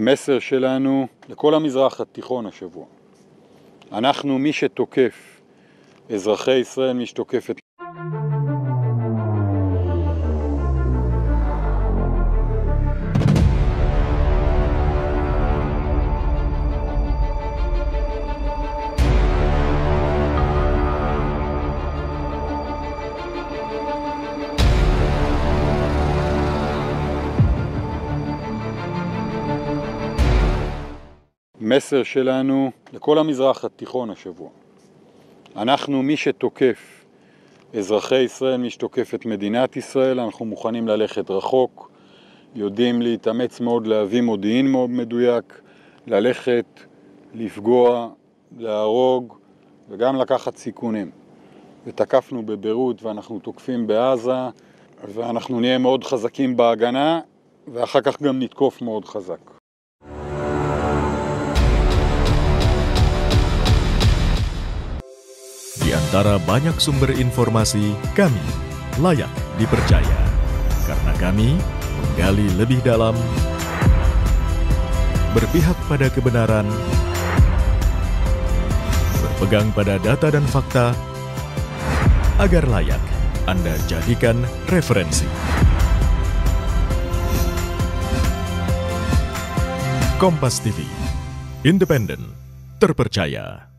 מסר שלנו לכל המזרח התיכון השבוע. אנחנו מי שתוקף אזרחי ישראל, מי שתוקף את... מסר שלנו לכל המזרח התיכון השבוע. אנחנו מי שתוקף אזרחי ישראל, מי שתוקף את מדינת ישראל, אנחנו מוכנים ללכת רחוק, יודעים להתאמץ מאוד, להביא מודיעין מאוד מדויק, ללכת, לפגוע, להרוג וגם לקחת סיכונים. ותקפנו בביירות ואנחנו תוקפים בעזה, ואנחנו נהיה מאוד חזקים בהגנה ואחר כך גם נתקוף מאוד חזק. Di antara banyak sumber informasi, kami layak dipercaya. Karena kami menggali lebih dalam, berpihak pada kebenaran, berpegang pada data dan fakta, agar layak Anda jadikan referensi. Kompas TV, independen, terpercaya.